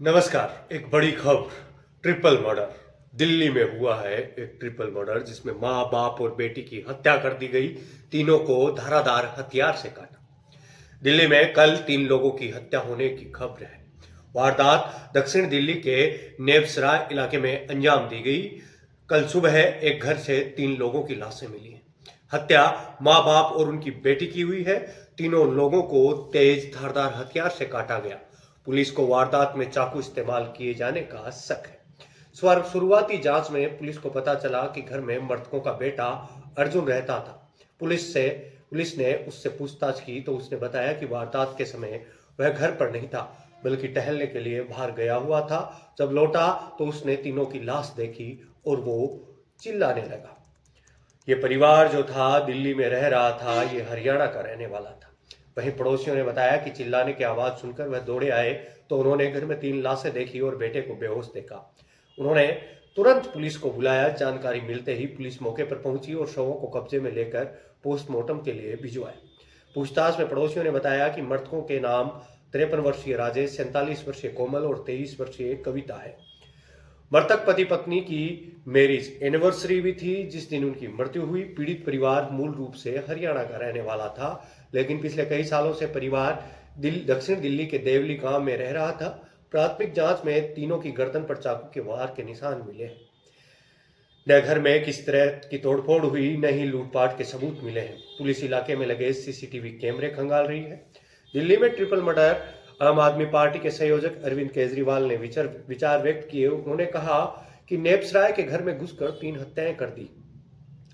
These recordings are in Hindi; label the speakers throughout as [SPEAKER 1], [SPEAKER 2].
[SPEAKER 1] नमस्कार। एक बड़ी खबर, ट्रिपल मर्डर दिल्ली में हुआ है। एक ट्रिपल मर्डर जिसमें माँ, बाप और बेटी की हत्या कर दी गई। तीनों को धारादार हथियार से काटा। दिल्ली में कल 3 लोगों की हत्या होने की खबर है। वारदात दक्षिण दिल्ली के नेबसराय इलाके में अंजाम दी गई। कल सुबह एक घर से 3 लोगों की लाशें मिली हैं। हत्या माँ, बाप और उनकी बेटी की हुई है। तीनों लोगों को तेज धारदार हथियार से काटा गया। पुलिस को वारदात में चाकू इस्तेमाल किए जाने का शक है। शुरुआती जांच में पुलिस को पता चला कि घर में मृतकों का बेटा अर्जुन रहता था। पुलिस ने उससे पूछताछ की तो उसने बताया कि वारदात के समय वह घर पर नहीं था, बल्कि टहलने के लिए बाहर गया हुआ था। जब लौटा तो उसने तीनों की लाश देखी और वो चिल्लाने लगा। ये परिवार जो था दिल्ली में रह रहा था, ये हरियाणा का रहने वाला था। वहीं पड़ोसियों ने बताया कि चिल्लाने की आवाज सुनकर वह दौड़े आए तो उन्होंने घर में 3 लाशें देखी और बेटे को बेहोश देखा। उन्होंने तुरंत पुलिस को बुलाया। जानकारी मिलते ही पुलिस मौके पर पहुंची और शवों को कब्जे में लेकर पोस्टमार्टम के लिए भिजवाया। पूछताछ में पड़ोसियों ने बताया कि मृतकों के नाम 53 वर्षीय राजेश, 47 वर्षीय कोमल और 23 वर्षीय कविता है। मृतक पति पत्नी की मैरिज एनिवर्सरी भी थी जिस दिन उनकी मृत्यु हुई। पीड़ित परिवार मूल रूप से हरियाणा का रहने वाला था, लेकिन पिछले कई सालों से परिवार दक्षिण दिल्ली के देवली गांव में रह रहा था। प्राथमिक जांच में तीनों की गर्दन पर चाकू के वार के निशान मिले। न घर में किस तरह की तोड़फोड़ हुई, न ही लूटपाट के सबूत मिले हैं। पुलिस इलाके में लगे सीसीटीवी कैमरे खंगाल रही है। दिल्ली में ट्रिपल मर्डर आम आदमी पार्टी के संयोजक अरविंद केजरीवाल ने विचार व्यक्त किए। उन्होंने कहा कि नेबसराय के घर में घुसकर 3 हत्याएं कर दी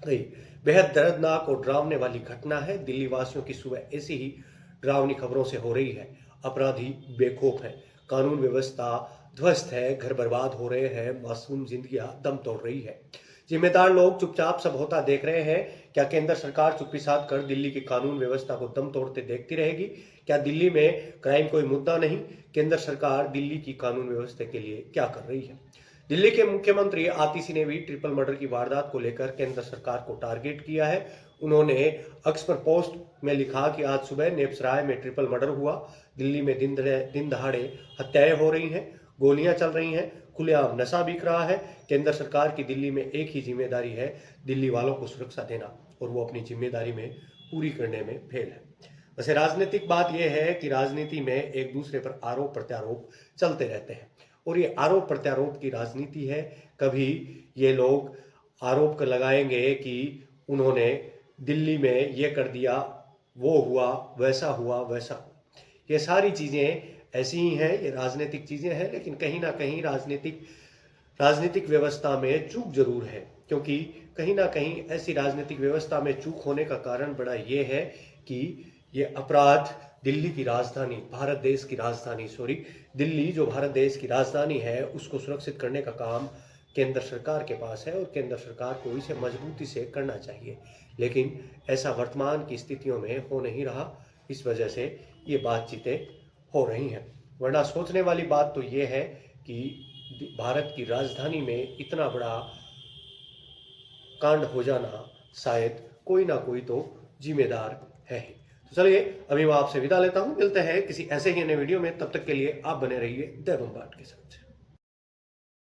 [SPEAKER 1] गई। बेहद दर्दनाक और डरावने वाली घटना है। दिल्ली वासियों की सुबह ऐसी ही डरावनी खबरों से हो रही है। अपराधी बेखौफ है, कानून व्यवस्था ध्वस्त है, घर बर्बाद हो रहे हैं, मासूम जिंदगियां दम तोड़ रही है। जिम्मेदार लोग चुपचाप सब होता देख रहे हैं। क्या केंद्र सरकार चुप्पी साध कर दिल्ली की कानून व्यवस्था को दम तोड़ते देखती रहेगी? क्या दिल्ली में क्राइम कोई मुद्दा नहीं? केंद्र सरकार दिल्ली की कानून व्यवस्था के लिए क्या कर रही है? दिल्ली के मुख्यमंत्री आतिशी ने भी ट्रिपल मर्डर की वारदात को लेकर केंद्र सरकार को टारगेट किया है। उन्होंने एक्स पर पोस्ट में लिखा कि आज सुबह नेबसराय में ट्रिपल मर्डर हुआ। दिल्ली में दिन दहाड़े हत्याएं हो रही हैं, गोलियां चल रही हैं, खुलेआम नशा बिक रहा है। केंद्र सरकार की दिल्ली में एक ही जिम्मेदारी है, दिल्ली वालों को सुरक्षा देना, और वो अपनी जिम्मेदारी में पूरी करने में फेल है। वैसे राजनीतिक बात यह है कि राजनीति में एक दूसरे पर आरोप प्रत्यारोप चलते रहते हैं और ये आरोप प्रत्यारोप की राजनीति है। कभी ये लोग आरोप लगाएंगे कि उन्होंने दिल्ली में ये कर दिया, वो हुआ, वैसा हुआ, वैसा हुआ। ये सारी चीज़ें ऐसी ही हैं, ये राजनीतिक चीज़ें हैं, लेकिन कहीं ना कहीं राजनीतिक व्यवस्था में चूक जरूर है। क्योंकि कहीं ना कहीं ऐसी राजनीतिक व्यवस्था में चूक होने का कारण बड़ा ये है कि ये अपराध दिल्ली की राजधानी, भारत देश की राजधानी, दिल्ली जो भारत देश की राजधानी है, उसको सुरक्षित करने का काम केंद्र सरकार के पास है और केंद्र सरकार को इसे मजबूती से करना चाहिए। लेकिन ऐसा वर्तमान की स्थितियों में हो नहीं रहा। इस वजह से ये बातचीतें हो रही हैं। वरना सोचने वाली बात तो ये है कि भारत की राजधानी में इतना बड़ा कांड हो जाना, शायद कोई ना कोई तो जिम्मेदार है ही। तो चलिए, अभी मैं आपसे विदा लेता हूं। मिलते हैं किसी ऐसे ही नए वीडियो में। तब तक के लिए आप बने रहिए द बम्बार्ड के साथ।